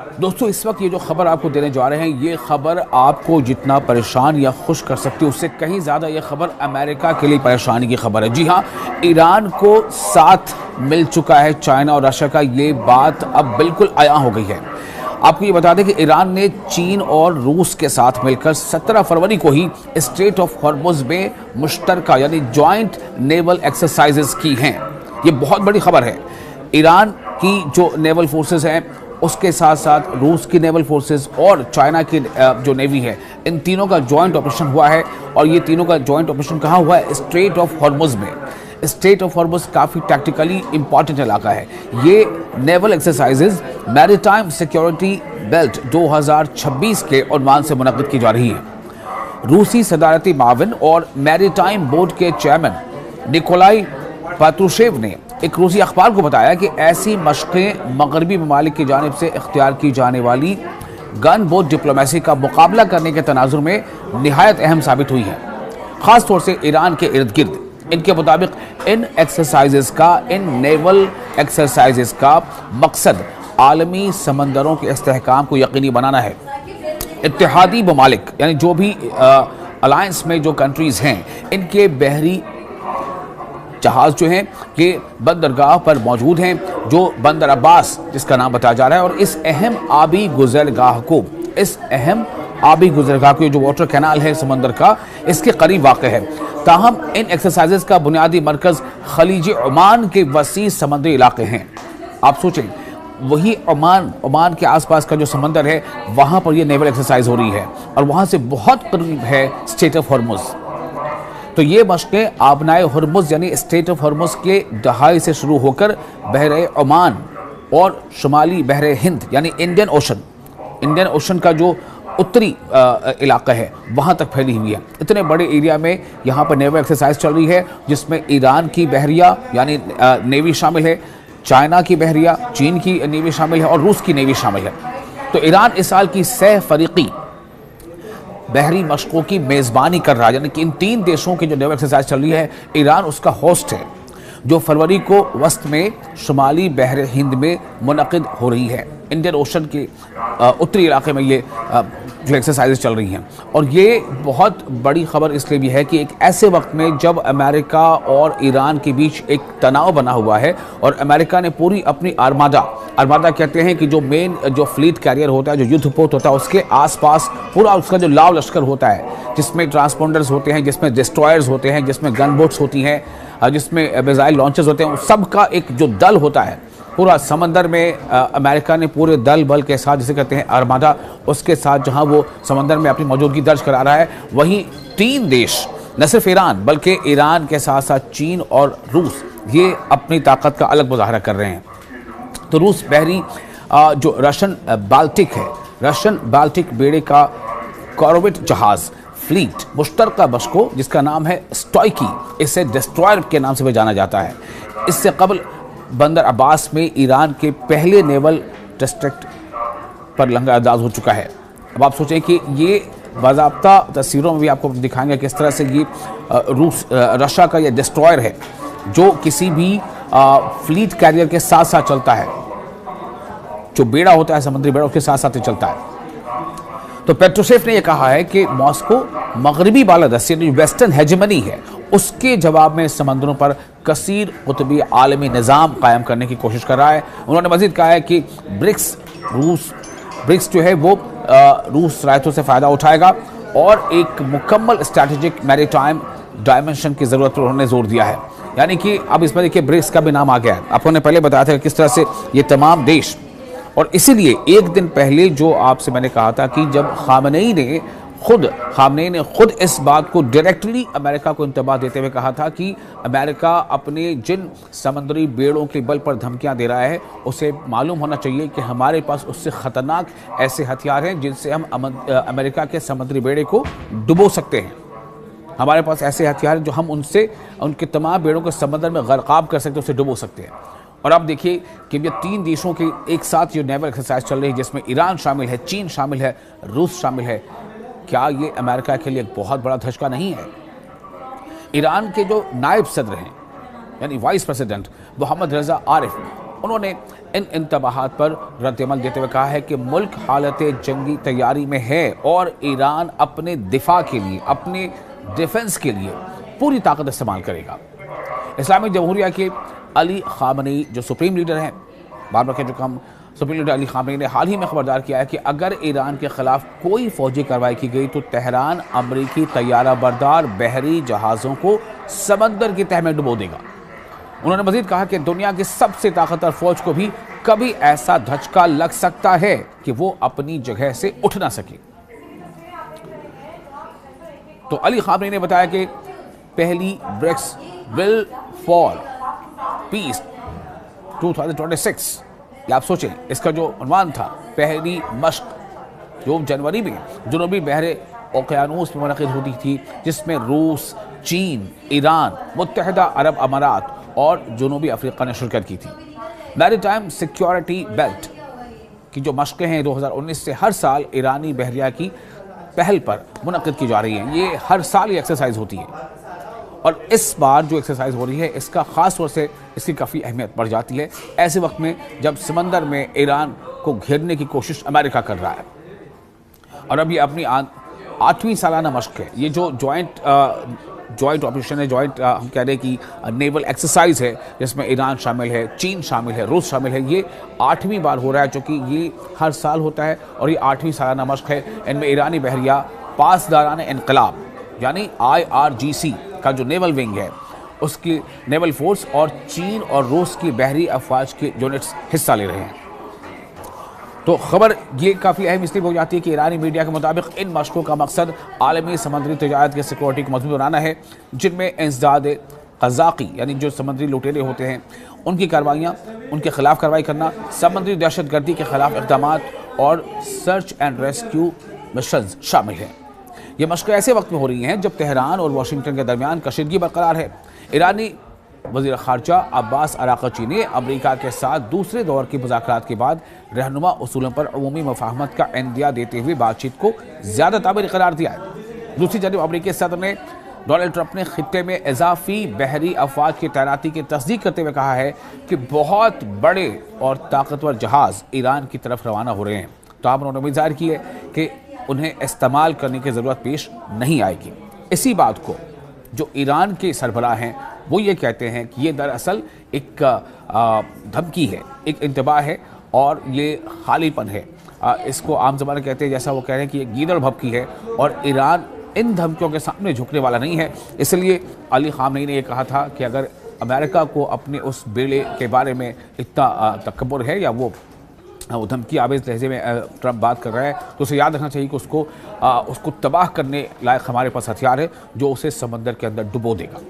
दोस्तों, इस वक्त ये जो खबर आपको देने जा रहे हैं, ये खबर आपको जितना परेशान या खुश कर सकती है उससे कहीं ज़्यादा ये खबर अमेरिका के लिए परेशानी की खबर है। जी हाँ, ईरान को साथ मिल चुका है चाइना और रशिया का। ये बात अब बिल्कुल आया हो गई है। आपको ये बता दें कि ईरान ने चीन और रूस के साथ मिलकर 17 फरवरी को ही स्ट्रेट ऑफ हॉर्मुज़ में मुश्तरका यानी जॉइंट नेवल एक्सरसाइजेस की हैं। ये बहुत बड़ी खबर है। ईरान की जो नेवल फोर्सेस हैं, उसके साथ साथ रूस की नेवल फोर्सेस और चाइना की जो नेवी है, इन तीनों का जॉइंट ऑपरेशन हुआ है। और ये तीनों का जॉइंट ऑपरेशन कहाँ हुआ है? स्ट्रेट ऑफ हॉर्मुज़ में। स्ट्रेट ऑफ हॉर्मुज़ काफ़ी टैक्टिकली इंपॉर्टेंट इलाका है। ये naval exercises maritime security belt 2026 के उन्वान से मुनक़्क़िद की जा रही है। रूसी सदारती माविन और मैरीटाइम बोर्ड के चेयरमैन निकोलाई पात्रुशेव ने एक रूसी अखबार को बताया कि ऐसी मशक़ें मगरबी ममालिक की जानिब से इख्तियार की जाने वाली गन बोट डिप्लोमेसी का मुकाबला करने के तनाजुर में निहायत अहम साबित हुई है, ख़ास तौर से ईरान के इर्द गिर्द। इनके मुताबिक इन नेवल एक्सरसाइजेस का मकसद आलमी समंदरों के इस्तेहकाम को यकीनी बनाना है। इत्तेहादी ममालिक यानी जो भी अलायंस में जो कंट्रीज़ हैं, इनके बहरी जहाज़ जो हैं कि बंदरगाह पर मौजूद हैं, जो बंदर अब्बास जिसका नाम बताया जा रहा है, और इस अहम आबी गुज़रगाह को जो वाटर कैनाल है समंदर का, इसके करीब वाक़ है। ताहम इन एक्सरसाइजेस का बुनियादी मरकज़ खलीज ओमान के वसी समंदरी इलाके हैं। आप सोचें, वही ओमान के आसपास का जो समंदर है, वहाँ पर यह नेवल एक्सरसाइज हो रही है और वहाँ से बहुत करीब है स्ट्रेट ऑफ हॉर्मुज़। तो ये मशक़ें आबनाए हॉर्मुज़ यानी स्ट्रेट ऑफ हॉर्मुज़ के दहाई से शुरू होकर बहरे ओमान और शुमाली बहरे हिंद यानी इंडियन ओशन का जो उत्तरी इलाका है, वहाँ तक फैली हुई है। इतने बड़े एरिया में यहाँ पर नेवल एक्सरसाइज चल रही है, जिसमें ईरान की बहरिया यानी नेवी शामिल है, चाइना की बहरिया, चीन की नेवी शामिल है और रूस की नेवी शामिल है। तो ईरान इस साल की सह फरीकी बहरी मशकों की मेज़बानी कर रहा है, यानी कि इन तीन देशों की जो नेवल एक्सरसाइज चल रही है, ईरान उसका होस्ट है, जो फरवरी को वस्त में शुमाली बहरे हिंद में मुनक़िद हो रही है। इंडियन ओशन के उत्तरी इलाके में ये जो एक्सरसाइजेज चल रही हैं। और ये बहुत बड़ी खबर इसलिए भी है कि एक ऐसे वक्त में जब अमेरिका और ईरान के बीच एक तनाव बना हुआ है और अमेरिका ने पूरी अपनी आर्मादा कहते हैं कि जो मेन जो फ्लीट कैरियर होता है, जो युद्धपोत होता है, उसके आसपास पूरा उसका जो लाव लश्कर होता है, जिसमें ट्रांसपोंडर्स होते हैं, जिसमें डिस्ट्रॉयर्स होते हैं, जिसमें गन बोट्स होती हैं, जिसमें मिसाइल लॉन्चर्स होते हैं, सबका एक जो दल होता है पूरा समंदर में, अमेरिका ने पूरे दल बल के साथ, जिसे कहते हैं आर्मादा, उसके साथ जहां वो समंदर में अपनी मौजूदगी दर्ज करा रहा है, वहीं तीन देश, न सिर्फ ईरान बल्कि ईरान के साथ साथ चीन और रूस, ये अपनी ताकत का अलग मुजाहरा कर रहे हैं। तो रूस बहरी जो रशियन बाल्टिक बेड़े का कॉर्वेट जहाज़ फ्लीट मुश्तरका बशको, जिसका नाम है स्टॉइकी, इसे डिस्ट्रॉयर के नाम से भी जाना जाता है। इससे कबल बंदर अब्बास में ईरान के पहले नेवल डिस्ट्रिक्ट पर लंगर अंदाज हो चुका है। अब आप सोचें कि ये बाज़ाब्ता तस्वीरों में भी आपको दिखाएंगे किस तरह से ये रशिया का ये डिस्ट्रॉयर है, जो किसी भी फ्लीट कैरियर के साथ साथ चलता है, जो बेड़ा होता है समुद्री बेड़ा, उसके साथ साथ ही चलता है। तो पेट्रोशेव ने यह कहा है कि मॉस्को मगरबी बालादस्ती यानी वेस्टर्न हेजेमनी है, उसके जवाब में समंदरों पर कसीर कुतबी आलमी निज़ाम कायम करने की कोशिश कर रहा है। उन्होंने मज़ीद कहा है कि ब्रिक्स जो है वो रूस रायतों से फ़ायदा उठाएगा और एक मुकम्मल स्ट्रैटेजिक मैरीटाइम डायमेंशन की ज़रूरत पर उन्होंने जोर दिया है। यानी कि अब इसमें देखिए ब्रिक्स का भी नाम आ गया है। आपको ने पहले बताया था कि किस तरह से ये तमाम देश, और इसीलिए एक दिन पहले जो आपसे मैंने कहा था कि जब खामनेई ने खुद इस बात को डायरेक्टली अमेरिका को इंतबाह देते हुए कहा था कि अमेरिका अपने जिन समुद्री बेड़ों के बल पर धमकियां दे रहा है, उसे मालूम होना चाहिए कि हमारे पास उससे ख़तरनाक ऐसे हथियार हैं जिनसे हम अमेरिका के समुद्री बेड़े को डुबो सकते हैं। हमारे पास ऐसे हथियार हैं जो हम उनके तमाम बेड़ों को समंदर में गरकाब कर सकते हैं, उसे डुबो सकते हैं। और अब देखिए कि ये तीन देशों के एक साथ जो नेवल एक्सरसाइज चल रही है, जिसमें ईरान शामिल है, चीन शामिल है, रूस शामिल है, क्या ये अमेरिका के लिए एक बहुत बड़ा धचका नहीं है? ईरान के जो नायब सदर हैं यानी वाइस प्रेसिडेंट मोहम्मद रज़ा आरिफ, उन्होंने इन इंतबाहात पर रद्दअमल देते हुए कहा है कि मुल्क हालत जंगी तैयारी में है और ईरान अपने दिफा के लिए, अपने डिफेंस के लिए पूरी ताकत इस्तेमाल करेगा। इस्लामिक जमहूरिया के अली खामनेई जो सुप्रीम लीडर हैं, बार बार कह चुका हम, सुप्रीम लीडर अली खामनेई ने हाल ही में खबरदार किया है कि अगर ईरान के खिलाफ कोई फौजी कार्रवाई की गई तो तेहरान अमरीकी तैयारा बरदार बहरी जहाज़ों को समंदर की तह में डुबो देगा। उन्होंने मजीद कहा कि दुनिया की सबसे ताकतवर फौज को भी कभी ऐसा धचका लग सकता है कि वो अपनी जगह से उठ ना सके। तो अली खामनेई ने बताया कि पहली ब्रिक्स विल फॉर पीस 2026, या आप सोचें इसका जो उन्वान था, पहली मश्क जो जनवरी में जुनूबी बहरे ओकियानूस में मुनक़िद होती थी, जिसमें रूस, चीन, ईरान, मुत्तहिदा अरब अमारात और जुनूबी अफ्रीका ने शिरकत की थी। मैरीटाइम सिक्योरिटी बेल्ट की जो मशक़ें हैं 2019 से हर साल ईरानी बहरिया की पहल पर मुनक़िद की जा रही हैं। ये हर साल ये एक्सरसाइज होती है और इस बार जो एक्सरसाइज हो रही है इसका ख़ास तौर से इसकी काफ़ी अहमियत बढ़ जाती है ऐसे वक्त में जब समंदर में ईरान को घेरने की कोशिश अमेरिका कर रहा है। और अब ये अपनी 8वीं सालाना मशक़ है। ये जो जॉइंट ऑपरेशन है, हम कह रहे हैं कि नेवल एक्सरसाइज है, जिसमें ईरान शामिल है, चीन शामिल है, रूस शामिल है। ये 8वीं बार हो रहा है, चूँकि ये हर साल होता है और ये 8वीं सालाना मशक़ है। इनमें ईरानी बहरिया पासदारान इनकलाब यानी IRGC का जो नेवल विंग है उसकी नेवल फोर्स और चीन और रूस की बहरी अफवाज के यूनिट्स हिस्सा ले रहे हैं। तो खबर ये काफ़ी अहम इसलिए हो जाती है कि ईरानी मीडिया के मुताबिक इन मशक़ों का मकसद आलमी समुद्री तजारत की सिक्योरिटी को मजबूत बनाना है, जिनमें इंसदाद क़ज़ाक़ी यानी जो समुद्री लुटेरे होते हैं उनकी कार्रवाइयाँ, उनके खिलाफ कार्रवाई करना, समुद्री दहशतगर्दी के खिलाफ इक़दाम और सर्च एंड रेस्क्यू मिशन शामिल हैं। ये मशक़ें ऐसे वक्त में हो रही हैं जब तेहरान और वाशिंगटन के दरमियान कशीदगी बरकरार है। ईरानी वज़ीर ख़ारजा अब्बास अराक़ची ने अमरीका के साथ दूसरे दौर की मुज़ाकरात के बाद रहनुमा उसूलों पर अमूमी मफ़ाहमत का इंदिया देते हुए बातचीत को ज़्यादा ताबीर करार दिया है। दूसरी जानब अमरीकी सदर ने डोनाल्ड ट्रंप ने खित्ते में इजाफी बहरी अफवाज की तैनाती की तस्दीक करते हुए कहा है कि बहुत बड़े और ताकतवर जहाज़ ईरान की तरफ रवाना हो रहे हैं। तो आप उन्होंने उम्मीद ज़ाहिर की है कि उन्हें इस्तेमाल करने की ज़रूरत पेश नहीं आएगी। इसी बात को जो ईरान के सरबराह हैं वो ये कहते हैं कि ये दरअसल एक धमकी है, एक इंतबाह है और ये खालीपन है। इसको आम ज़बान कहते हैं, जैसा वो कह रहे हैं कि ये गीदड़ भभकी है और ईरान इन धमकियों के सामने झुकने वाला नहीं है। इसलिए अली खामनेई ने यह कहा था कि अगर अमेरिका को अपने उस बेड़े के बारे में इतना तकब्बुर है या वो धमकी आवेज़ लहजे में ट्रंप बात कर रहा है तो उसे याद रखना चाहिए कि उसको तबाह करने लायक हमारे पास हथियार है जो उसे समंदर के अंदर डुबो देगा।